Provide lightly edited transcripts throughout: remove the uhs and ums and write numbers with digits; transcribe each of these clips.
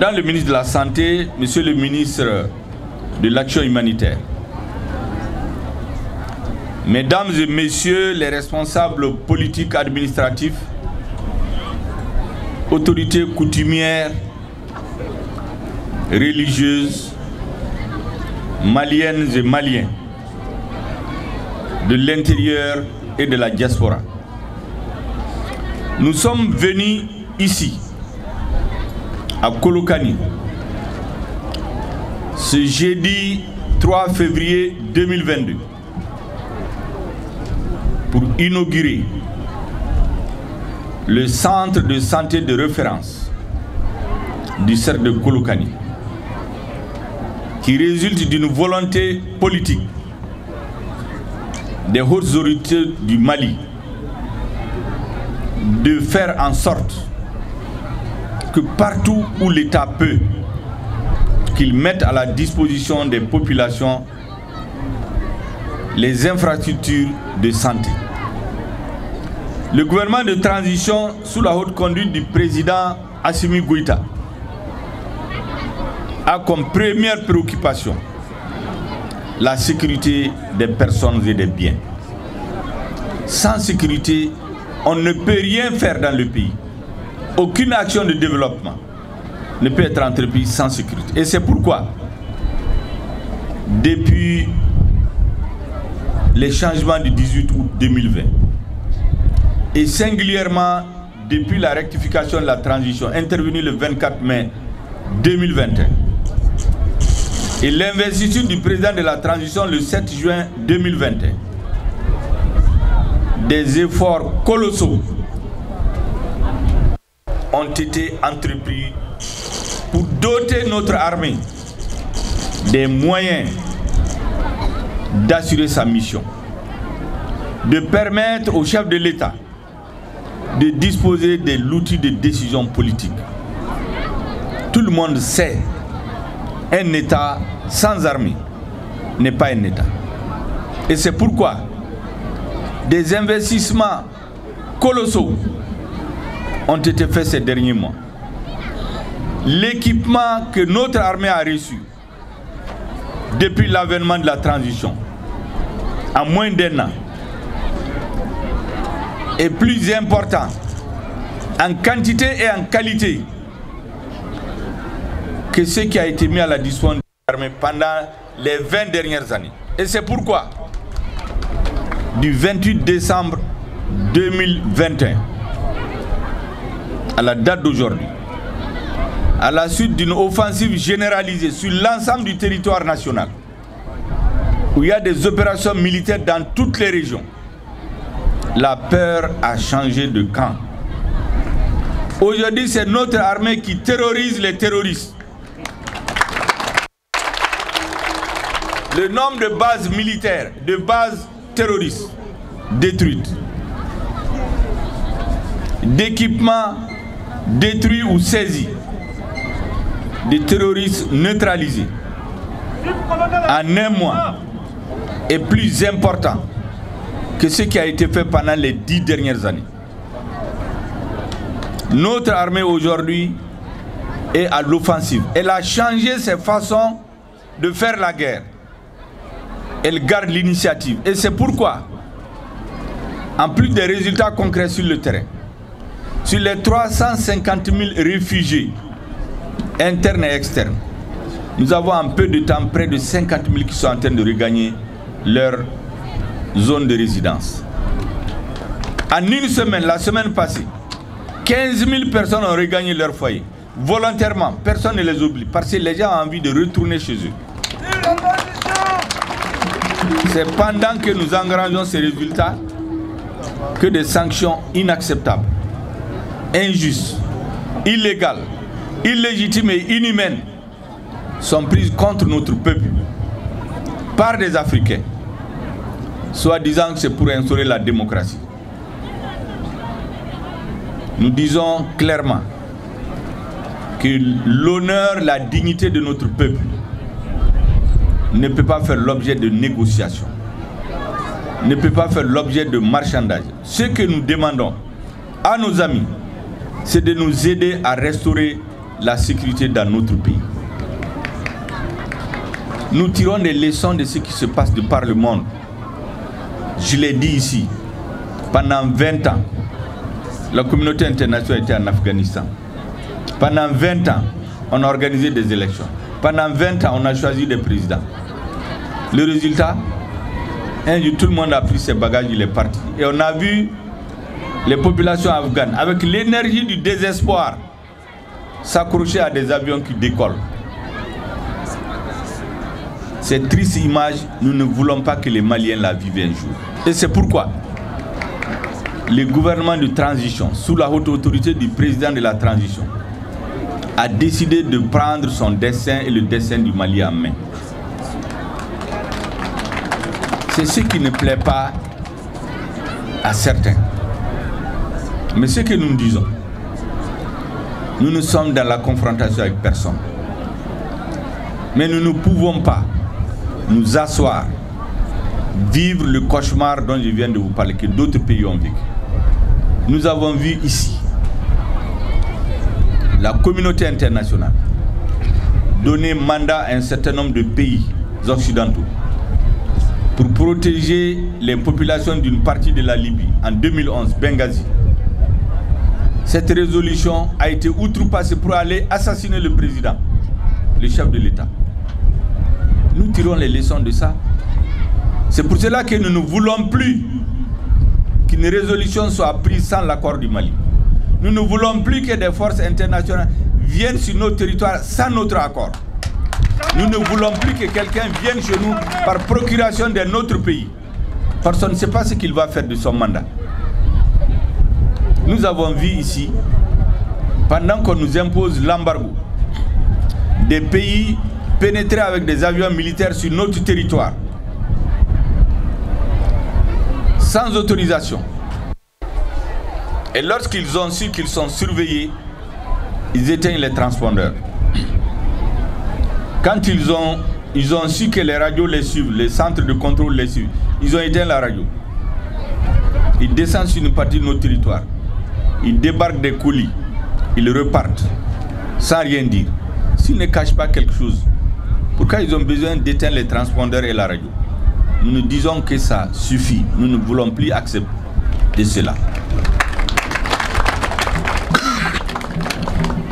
Dans le ministre de la Santé, Monsieur le ministre de l'Action humanitaire, Mesdames et Messieurs les responsables politiques administratifs, autorités coutumières, religieuses, maliennes et maliens, de l'intérieur et de la diaspora. Nous sommes venus ici, à Kolokani, ce jeudi 3 février 2022, pour inaugurer le centre de santé de référence du cercle de Kolokani, qui résulte d'une volonté politique des hautes autorités du Mali de faire en sorte que partout où l'État peut, qu'ils mettent à la disposition des populations les infrastructures de santé. Le gouvernement de transition sous la haute conduite du président Assimi Goïta a comme première préoccupation la sécurité des personnes et des biens. Sans sécurité, on ne peut rien faire dans le pays. Aucune action de développement ne peut être entreprise sans sécurité. Et c'est pourquoi, depuis les changements du 18 août 2020, et singulièrement depuis la rectification de la transition intervenue le 24 mai 2021, et l'investiture du président de la transition le 7 juin 2021, des efforts colossaux ont été entrepris pour doter notre armée des moyens d'assurer sa mission, de permettre au chef de l'État de disposer de l'outil de décision politique. Tout le monde sait, un État sans armée n'est pas un État. Et c'est pourquoi des investissements colossaux ont été faits ces derniers mois. L'équipement que notre armée a reçu depuis l'avènement de la transition, en moins d'un an, est plus important en quantité et en qualité que ce qui a été mis à la disposition de l'armée pendant les 20 dernières années. Et c'est pourquoi, du 28 décembre 2021 à la date d'aujourd'hui, à la suite d'une offensive généralisée sur l'ensemble du territoire national, où il y a des opérations militaires dans toutes les régions, la peur a changé de camp. Aujourd'hui, c'est notre armée qui terrorise les terroristes. Le nombre de bases militaires, de bases terroristes détruites, d'équipements détruits ou saisis, des terroristes neutralisés en un mois est plus important que ce qui a été fait pendant les 10 dernières années. Notre armée aujourd'hui est à l'offensive. Elle a changé ses façons de faire la guerre. Elle garde l'initiative. Et c'est pourquoi, en plus des résultats concrets sur le terrain, sur les 350 000 réfugiés internes et externes, nous avons en peu de temps près de 50 000 qui sont en train de regagner leur zone de résidence. En une semaine, la semaine passée, 15 000 personnes ont regagné leur foyer. Volontairement, personne ne les oublie, parce que les gens ont envie de retourner chez eux. C'est pendant que nous engrangeons ces résultats que des sanctions inacceptables, injustes, illégales, illégitimes et inhumaines sont prises contre notre peuple par des Africains, soit disant que c'est pour instaurer la démocratie. Nous disons clairement que l'honneur, la dignité de notre peuple ne peut pas faire l'objet de négociations, ne peut pas faire l'objet de marchandage. Ce que nous demandons à nos amis, c'est de nous aider à restaurer la sécurité dans notre pays. Nous tirons des leçons de ce qui se passe de par le monde. Je l'ai dit ici, pendant 20 ans, la communauté internationale était en Afghanistan. Pendant 20 ans, on a organisé des élections. Pendant 20 ans, on a choisi des présidents. Le résultat, un jour, tout le monde a pris ses bagages, il est parti. Et on a vu les populations afghanes, avec l'énergie du désespoir, s'accrocher à des avions qui décollent. Cette triste image, nous ne voulons pas que les Maliens la vivent un jour. Et c'est pourquoi le gouvernement de transition, sous la haute autorité du président de la transition, a décidé de prendre son destin et le destin du Mali en main. C'est ce qui ne plaît pas à certains. Mais ce que nous disons, nous ne sommes dans la confrontation avec personne. Mais nous ne pouvons pas nous asseoir, vivre le cauchemar dont je viens de vous parler, que d'autres pays ont vécu. Nous avons vu ici la communauté internationale donner mandat à un certain nombre de pays occidentaux pour protéger les populations d'une partie de la Libye en 2011, Benghazi. Cette résolution a été outrepassée pour aller assassiner le président, le chef de l'État. Nous tirons les leçons de ça. C'est pour cela que nous ne voulons plus qu'une résolution soit prise sans l'accord du Mali. Nous ne voulons plus que des forces internationales viennent sur notre territoire sans notre accord. Nous ne voulons plus que quelqu'un vienne chez nous par procuration d'un autre pays. Personne ne sait pas ce qu'il va faire de son mandat. Nous avons vu ici, pendant qu'on nous impose l'embargo, des pays pénétrer avec des avions militaires sur notre territoire, sans autorisation. Et lorsqu'ils ont su qu'ils sont surveillés, ils éteignent les transpondeurs. Quand ils ont su que les radios les suivent, les centres de contrôle les suivent, ils ont éteint la radio. Ils descendent sur une partie de notre territoire. Ils débarquent des colis. Ils repartent sans rien dire. S'ils ne cachent pas quelque chose, pourquoi ils ont besoin d'éteindre les transpondeurs et la radio? Nous nous disons que ça suffit. Nous ne voulons plus accepter cela.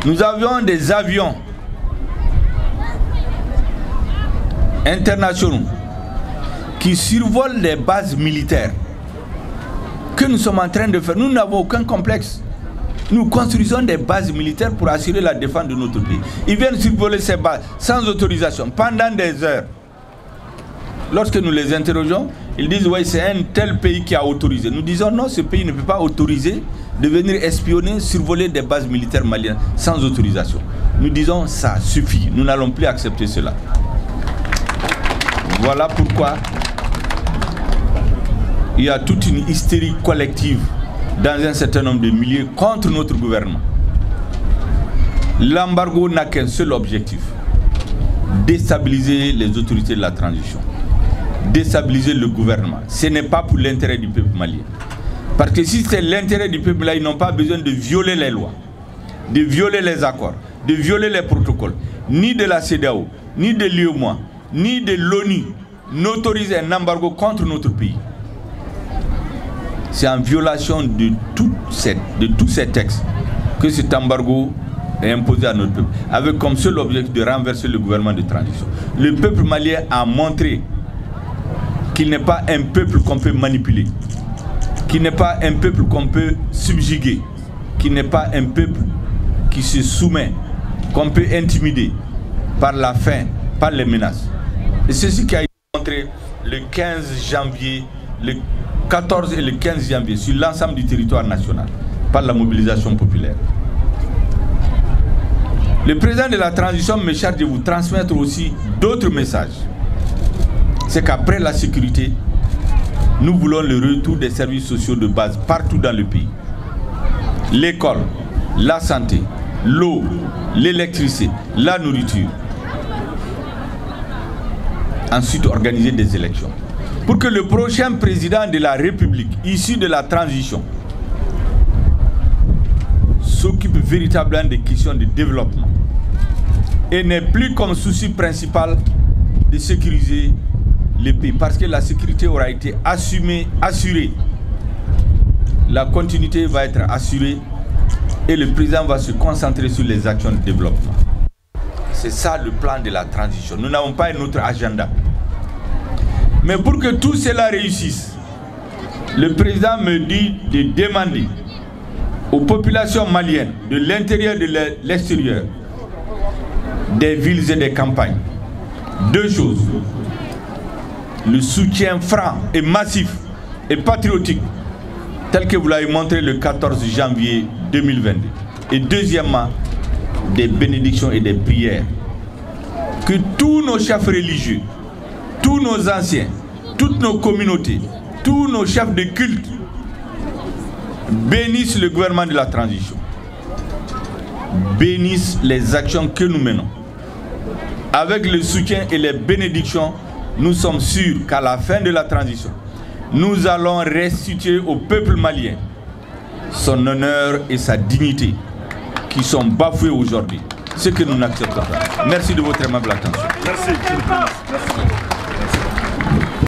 Nous avions des avions internationaux qui survolent les bases militaires que nous sommes en train de faire. Nous n'avons aucun complexe. Nous construisons des bases militaires pour assurer la défense de notre pays. Ils viennent survoler ces bases sans autorisation pendant des heures. Lorsque nous les interrogeons, ils disent oui, c'est un tel pays qui a autorisé. Nous disons non, ce pays ne peut pas autoriser de venir espionner, survoler des bases militaires maliennes sans autorisation. Nous disons ça suffit. Nous n'allons plus accepter cela. Voilà pourquoi il y a toute une hystérie collective dans un certain nombre de milieux contre notre gouvernement. L'embargo n'a qu'un seul objectif: déstabiliser les autorités de la transition, déstabiliser le gouvernement. Ce n'est pas pour l'intérêt du peuple malien. Parce que si c'est l'intérêt du peuple là, ils n'ont pas besoin de violer les lois, de violer les accords, de violer les protocoles. Ni de la CEDEAO, ni de l'UEMOA, ni de l'ONU n'autorise un embargo contre notre pays. C'est en violation de tous ces textes que cet embargo est imposé à notre peuple, avec comme seul objectif de renverser le gouvernement de transition. Le peuple malien a montré qu'il n'est pas un peuple qu'on peut manipuler, qu'il n'est pas un peuple qu'on peut subjuguer, qu'il n'est pas un peuple qui se soumet, qu'on peut intimider par la faim, par les menaces. Et c'est ce qui a été montré le 15 janvier, le 14 et le 15 janvier sur l'ensemble du territoire national par la mobilisation populaire. Le président de la transition me charge de vous transmettre aussi d'autres messages. C'est qu'après la sécurité, nous voulons le retour des services sociaux de base partout dans le pays. L'école, la santé, l'eau, l'électricité, la nourriture. Ensuite, organiser des élections. Pour que le prochain président de la République, issu de la transition, s'occupe véritablement des questions de développement. Et n'est plus comme souci principal de sécuriser le pays, parce que la sécurité aura été assurée. La continuité va être assurée et le président va se concentrer sur les actions de développement. C'est ça le plan de la transition. Nous n'avons pas un autre agenda. Mais pour que tout cela réussisse, le président me dit de demander aux populations maliennes de l'intérieur et de l'extérieur, des villes et des campagnes, deux choses: le soutien franc et massif et patriotique tel que vous l'avez montré le 14 janvier 2022, et deuxièmement, des bénédictions et des prières. Que tous nos chefs religieux, tous nos anciens, toutes nos communautés, tous nos chefs de culte bénissent le gouvernement de la transition, bénissent les actions que nous menons. Avec le soutien et les bénédictions, nous sommes sûrs qu'à la fin de la transition, nous allons restituer au peuple malien son honneur et sa dignité qui sont bafoués aujourd'hui, ce que nous n'acceptons pas. Merci de votre aimable attention. Merci.